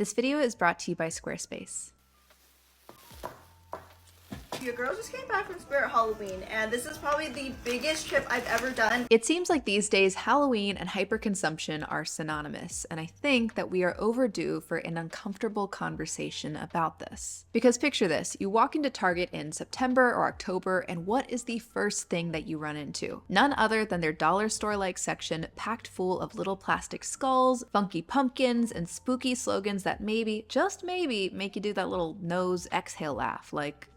This video is brought to you by Squarespace. Your girl just came back from Spirit Halloween, and this is probably the biggest trip I've ever done. It seems like these days Halloween and hyperconsumption are synonymous, and I think that we are overdue for an uncomfortable conversation about this. Because picture this, you walk into Target in September or October, and what is the first thing that you run into? None other than their dollar store-like section packed full of little plastic skulls, funky pumpkins, and spooky slogans that maybe, just maybe, make you do that little nose exhale laugh, like,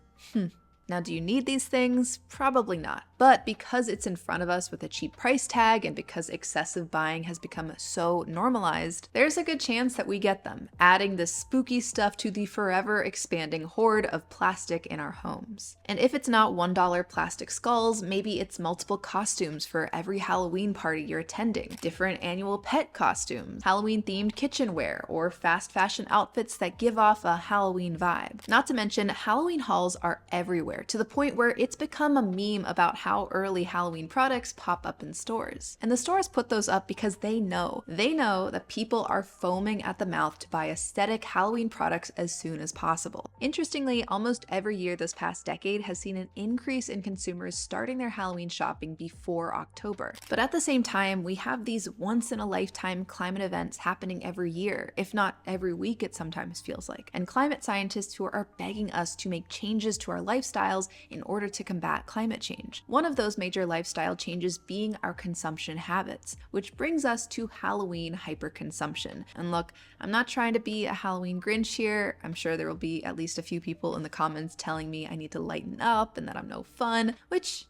Now, do you need these things? Probably not. But because it's in front of us with a cheap price tag and because excessive buying has become so normalized, there's a good chance that we get them, adding this spooky stuff to the forever expanding horde of plastic in our homes. And if it's not $1 plastic skulls, maybe it's multiple costumes for every Halloween party you're attending, different annual pet costumes, Halloween-themed kitchenware, or fast fashion outfits that give off a Halloween vibe. Not to mention, Halloween hauls are everywhere, to the point where it's become a meme about how early Halloween products pop up in stores. And the stores put those up because they know that people are foaming at the mouth to buy aesthetic Halloween products as soon as possible. Interestingly, almost every year this past decade has seen an increase in consumers starting their Halloween shopping before October. But at the same time, we have these once-in-a-lifetime climate events happening every year, if not every week it sometimes feels like, and climate scientists who are begging us to make changes to our lifestyles in order to combat climate change. One of those major lifestyle changes being our consumption habits, which brings us to Halloween hyperconsumption. And look, I'm not trying to be a Halloween Grinch here. I'm sure there will be at least a few people in the comments telling me I need to lighten up and that I'm no fun, which,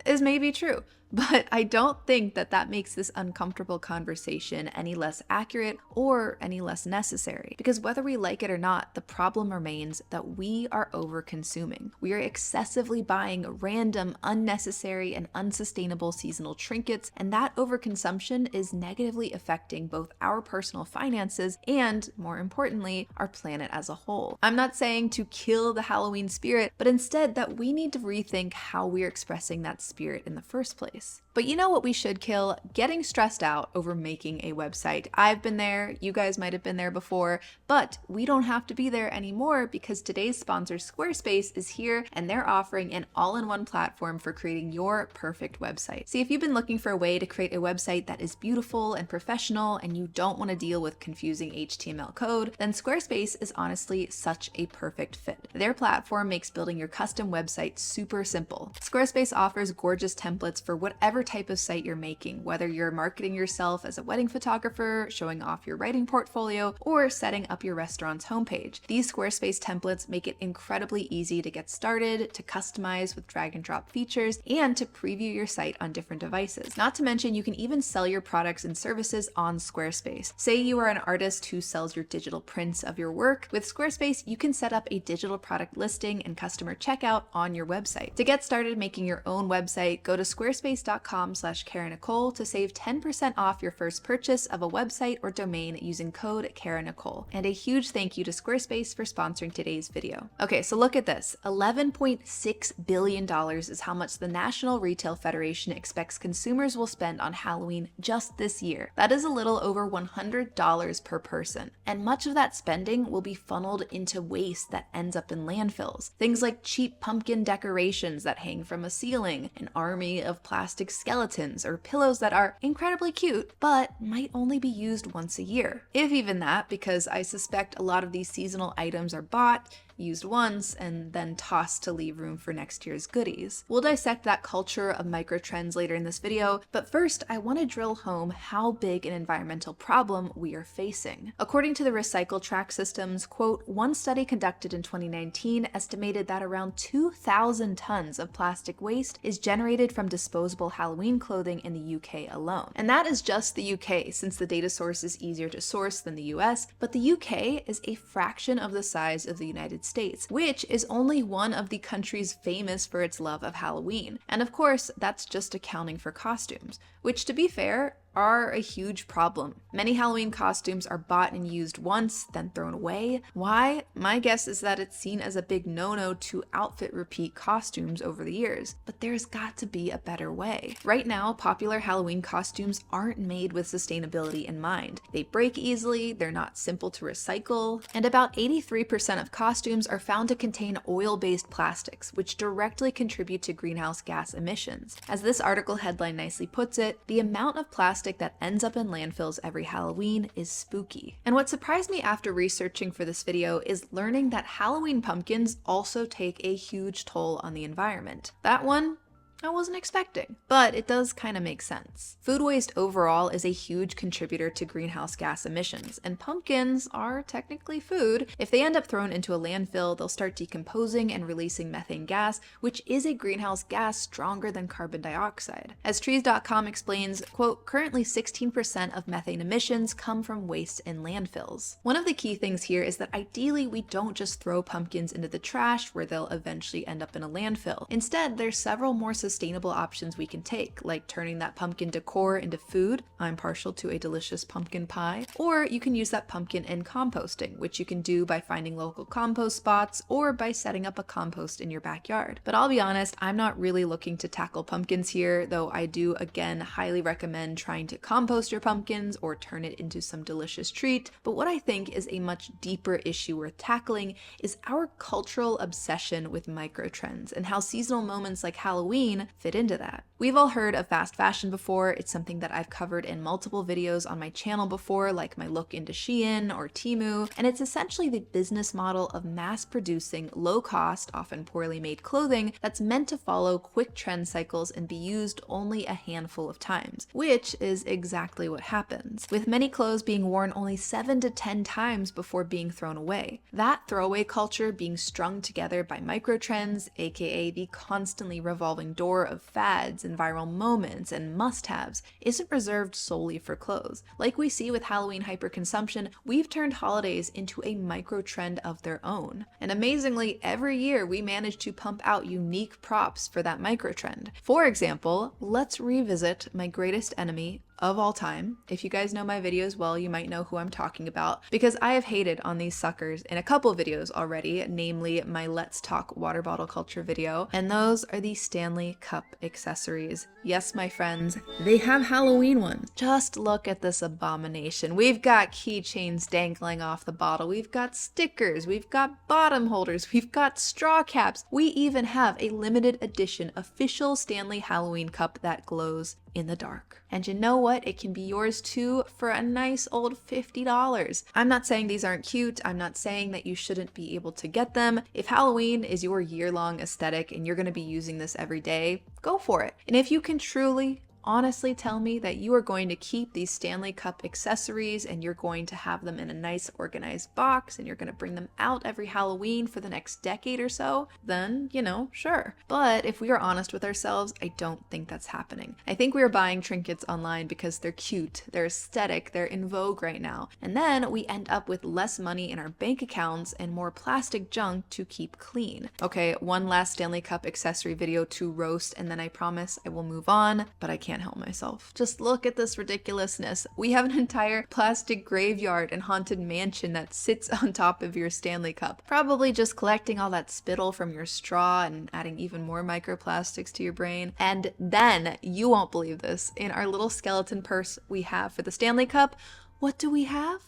is maybe true. But I don't think that that makes this uncomfortable conversation any less accurate or any less necessary. Because whether we like it or not, the problem remains that we are over-consuming. We are excessively buying random, unnecessary, and unsustainable seasonal trinkets, and that overconsumption is negatively affecting both our personal finances and, more importantly, our planet as a whole. I'm not saying to kill the Halloween spirit, but instead that we need to rethink how we're expressing that spirit in the first place. But you know what we should kill? Getting stressed out over making a website. I've been there, you guys might have been there before, but we don't have to be there anymore because today's sponsor Squarespace is here and they're offering an all-in-one platform for creating your perfect website. See, if you've been looking for a way to create a website that is beautiful and professional and you don't want to deal with confusing HTML code, then Squarespace is honestly such a perfect fit. Their platform makes building your custom website super simple. Squarespace offers gorgeous templates for whatever type of site you're making, whether you're marketing yourself as a wedding photographer, showing off your writing portfolio, or setting up your restaurant's homepage. These Squarespace templates make it incredibly easy to get started, to customize with drag and drop features, and to preview your site on different devices. Not to mention, you can even sell your products and services on Squarespace. Say you are an artist who sells your digital prints of your work. With Squarespace, you can set up a digital product listing and customer checkout on your website. To get started making your own website, go to squarespace.com/Cara Nicole to save 10% off your first purchase of a website or domain using code Cara Nicole. And a huge thank you to Squarespace for sponsoring today's video. Okay, so look at this. $11.6 billion is how much the National Retail Federation expects consumers will spend on Halloween just this year. That is a little over $100 per person. And much of that spending will be funneled into waste that ends up in landfills. Things like cheap pumpkin decorations that hang from a ceiling, an army of plastic skeletons, or pillows that are incredibly cute, but might only be used once a year. If even that, because I suspect a lot of these seasonal items are bought, used once, and then tossed to leave room for next year's goodies. We'll dissect that culture of microtrends later in this video, but first I want to drill home how big an environmental problem we are facing. According to the Recycle Track Systems, quote, one study conducted in 2019 estimated that around 2,000 tons of plastic waste is generated from disposable Halloween clothing in the UK alone. And that is just the UK, since the data source is easier to source than the US, but the UK is a fraction of the size of the United States, which is only one of the countries famous for its love of Halloween. And of course, that's just accounting for costumes, which, to be fair, are a huge problem. Many Halloween costumes are bought and used once, then thrown away. Why? My guess is that it's seen as a big no-no to outfit repeat costumes over the years. But there's got to be a better way. Right now, popular Halloween costumes aren't made with sustainability in mind. They break easily, they're not simple to recycle, and about 83% of costumes are found to contain oil-based plastics, which directly contribute to greenhouse gas emissions. As this article headline nicely puts it, the amount of plastic that ends up in landfills every Halloween is spooky. And what surprised me after researching for this video is learning that Halloween pumpkins also take a huge toll on the environment. That one I wasn't expecting, but it does kind of make sense. Food waste overall is a huge contributor to greenhouse gas emissions, and pumpkins are technically food. If they end up thrown into a landfill, they'll start decomposing and releasing methane gas, which is a greenhouse gas stronger than carbon dioxide. As trees.com explains, quote, currently 16% of methane emissions come from waste in landfills. One of the key things here is that ideally we don't just throw pumpkins into the trash where they'll eventually end up in a landfill. Instead, there's several more sustainable options we can take, like turning that pumpkin decor into food. I'm partial to a delicious pumpkin pie. Or you can use that pumpkin in composting, which you can do by finding local compost spots or by setting up a compost in your backyard. But I'll be honest, I'm not really looking to tackle pumpkins here, though I do again highly recommend trying to compost your pumpkins or turn it into some delicious treat. But what I think is a much deeper issue worth tackling is our cultural obsession with microtrends and how seasonal moments like Halloween fit into that. We've all heard of fast fashion before. It's something that I've covered in multiple videos on my channel before, like my look into Shein or Temu, and it's essentially the business model of mass-producing, low-cost, often poorly made clothing that's meant to follow quick trend cycles and be used only a handful of times, which is exactly what happens, with many clothes being worn only 7 to 10 times before being thrown away. That throwaway culture being strung together by microtrends, aka the constantly revolving door of fads and viral moments and must-haves, isn't reserved solely for clothes. Like we see with Halloween hyperconsumption, we've turned holidays into a micro-trend of their own. And amazingly, every year we manage to pump out unique props for that micro-trend. For example, let's revisit my greatest enemy of all time. If you guys know my videos well, you might know who I'm talking about, because I have hated on these suckers in a couple videos already, namely my Let's Talk water bottle culture video, and those are the Stanley Cup accessories. Yes, my friends, they have Halloween ones. Just look at this abomination. We've got keychains dangling off the bottle, we've got stickers, we've got bottom holders, we've got straw caps, we even have a limited edition official Stanley Halloween cup that glows in the dark. And you know what? It can be yours too for a nice old $50. I'm not saying these aren't cute. I'm not saying that you shouldn't be able to get them. If Halloween is your year-long aesthetic and you're going to be using this every day, go for it. And if you can truly honestly tell me that you are going to keep these Stanley Cup accessories and you're going to have them in a nice organized box and you're going to bring them out every Halloween for the next decade or so, then, you know, sure. But if we are honest with ourselves, I don't think that's happening. I think we are buying trinkets online because they're cute, they're aesthetic, they're in vogue right now. And then we end up with less money in our bank accounts and more plastic junk to keep clean. Okay, one last Stanley Cup accessory video to roast and then I promise I will move on, but I can't help myself. Just look at this ridiculousness. We have an entire plastic graveyard and haunted mansion that sits on top of your Stanley Cup, probably just collecting all that spittle from your straw and adding even more microplastics to your brain. And then, you won't believe this, in our little skeleton purse we have for the Stanley Cup, what do we have?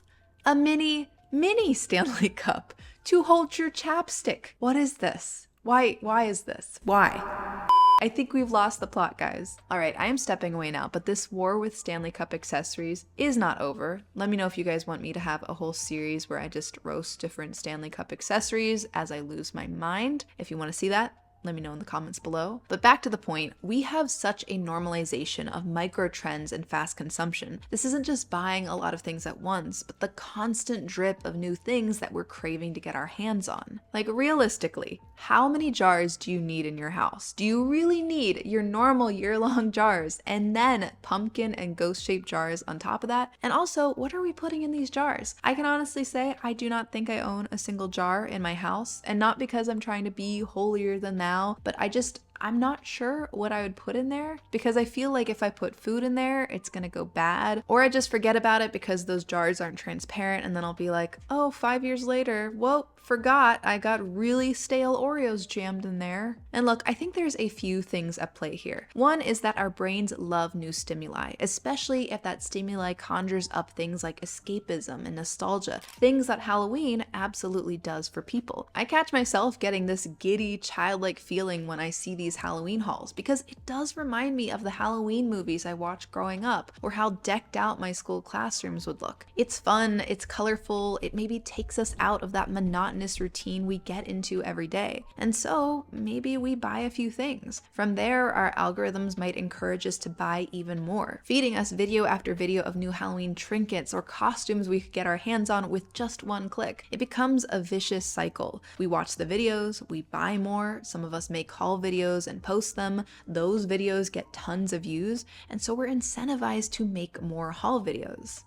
A mini Stanley Cup to hold your chapstick. What is this? Why is this? Why? I think we've lost the plot, guys. All right, I am stepping away now, but this war with Stanley Cup accessories is not over. Let me know if you guys want me to have a whole series where I just roast different Stanley Cup accessories as I lose my mind. If you want to see that, let me know in the comments below. But back to the point, we have such a normalization of micro trends and fast consumption. This isn't just buying a lot of things at once, but the constant drip of new things that we're craving to get our hands on. Like realistically, how many jars do you need in your house? Do you really need your normal year-long jars and then pumpkin and ghost-shaped jars on top of that? And also, what are we putting in these jars? I can honestly say I do not think I own a single jar in my house, and not because I'm trying to be holier than thou, but I'm not sure what I would put in there because I feel like if I put food in there, it's gonna go bad. Or I just forget about it because those jars aren't transparent and then I'll be like, oh, 5 years later, whoa, forgot I got really stale Oreos jammed in there. And look, I think there's a few things at play here. One is that our brains love new stimuli, especially if that stimuli conjures up things like escapism and nostalgia, things that Halloween absolutely does for people. I catch myself getting this giddy, childlike feeling when I see these Halloween hauls because it does remind me of the Halloween movies I watched growing up or how decked out my school classrooms would look. It's fun, it's colorful, it maybe takes us out of that monotonous routine we get into every day. And so maybe we buy a few things. From there, our algorithms might encourage us to buy even more, feeding us video after video of new Halloween trinkets or costumes we could get our hands on with just one click. It becomes a vicious cycle. We watch the videos, we buy more, some of us make haul videos and post them, those videos get tons of views, and so we're incentivized to make more haul videos.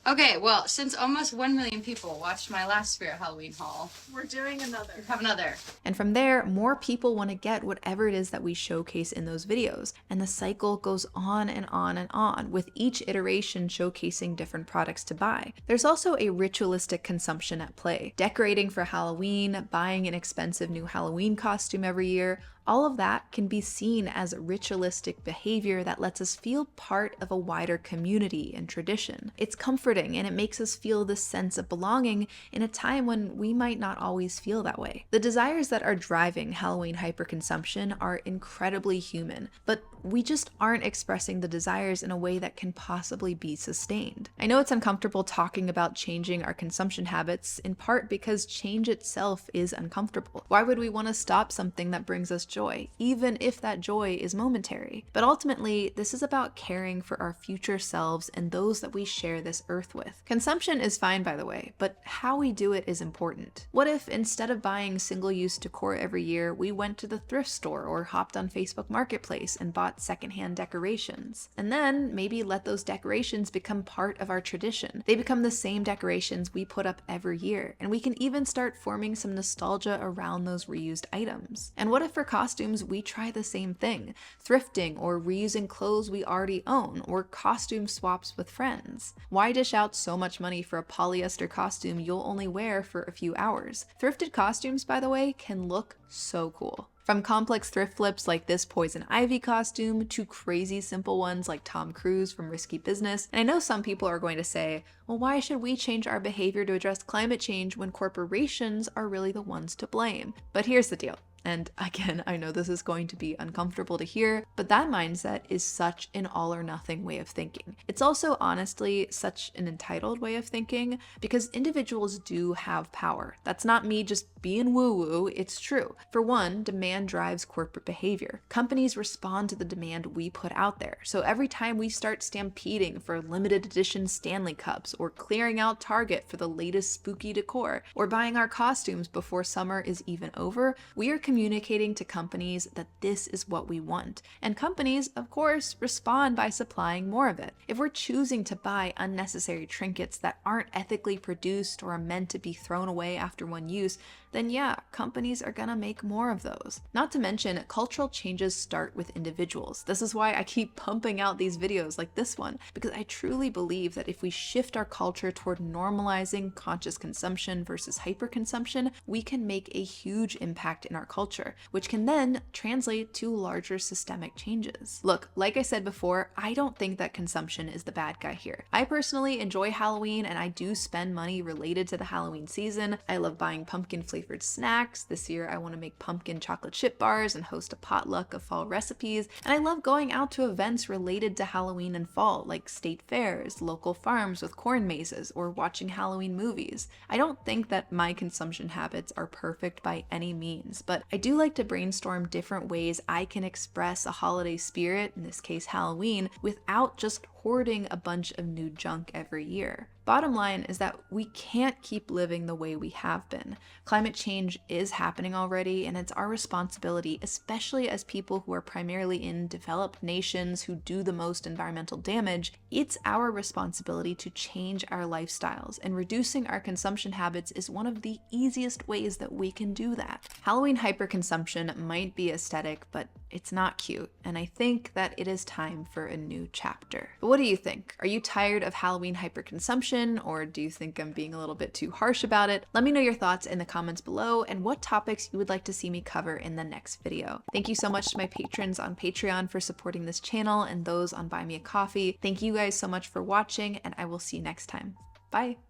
Okay, well, since almost 1 million people watched my last Spirit Halloween haul, We're doing another. have another. And from there, more people want to get whatever it is that we showcase in those videos. And the cycle goes on and on and on, with each iteration showcasing different products to buy. There's also a ritualistic consumption at play. Decorating for Halloween, buying an expensive new Halloween costume every year, all of that can be seen as ritualistic behavior that lets us feel part of a wider community and tradition. It's comforting and it makes us feel this sense of belonging in a time when we might not always feel that way. The desires that are driving Halloween hyperconsumption are incredibly human, but we just aren't expressing the desires in a way that can possibly be sustained. I know it's uncomfortable talking about changing our consumption habits, in part because change itself is uncomfortable. Why would we want to stop something that brings us joy, even if that joy is momentary? But ultimately, this is about caring for our future selves and those that we share this earth with. Consumption is fine, by the way, but how we do it is important. What if instead of buying single-use decor every year, we went to the thrift store or hopped on Facebook Marketplace and bought secondhand decorations? And then maybe let those decorations become part of our tradition. They become the same decorations we put up every year, and we can even start forming some nostalgia around those reused items. And what if for costumes we try the same thing, thrifting or reusing clothes we already own, or costume swaps with friends? Why dish out so much money for a polyester costume you'll only wear for a few hours? Thrifted costumes, by the way, can look so cool. From complex thrift flips like this Poison Ivy costume to crazy simple ones like Tom Cruise from Risky Business. And I know some people are going to say, well, why should we change our behavior to address climate change when corporations are really the ones to blame? But here's the deal. And again, I know this is going to be uncomfortable to hear, but that mindset is such an all or nothing way of thinking. It's also honestly such an entitled way of thinking because individuals do have power. That's not me just being woo-woo, it's true. For one, demand drives corporate behavior. Companies respond to the demand we put out there. So every time we start stampeding for limited edition Stanley Cups or clearing out Target for the latest spooky decor or buying our costumes before summer is even over, we are communicating to companies that this is what we want. And companies, of course, respond by supplying more of it. If we're choosing to buy unnecessary trinkets that aren't ethically produced or are meant to be thrown away after one use, then yeah, companies are gonna make more of those. Not to mention, cultural changes start with individuals. This is why I keep pumping out these videos like this one, because I truly believe that if we shift our culture toward normalizing conscious consumption versus hyperconsumption, we can make a huge impact in our culture, which can then translate to larger systemic changes. Look, like I said before, I don't think that consumption is the bad guy here. I personally enjoy Halloween and I do spend money related to the Halloween season. I love buying pumpkin flavored snacks. This year I want to make pumpkin chocolate chip bars and host a potluck of fall recipes. And I love going out to events related to Halloween and fall, like state fairs, local farms with corn mazes, or watching Halloween movies. I don't think that my consumption habits are perfect by any means, but I do like to brainstorm different ways I can express a holiday spirit, in this case Halloween, without just hoarding a bunch of new junk every year. Bottom line is that we can't keep living the way we have been. Climate change is happening already, and it's our responsibility, especially as people who are primarily in developed nations who do the most environmental damage, it's our responsibility to change our lifestyles, and reducing our consumption habits is one of the easiest ways that we can do that. Halloween hyperconsumption might be aesthetic, but it's not cute, and I think that it is time for a new chapter. But what do you think? Are you tired of Halloween hyperconsumption, or do you think I'm being a little bit too harsh about it? Let me know your thoughts in the comments below and what topics you would like to see me cover in the next video. Thank you so much to my patrons on Patreon for supporting this channel and those on Buy Me a Coffee. Thank you guys so much for watching, and I will see you next time. Bye!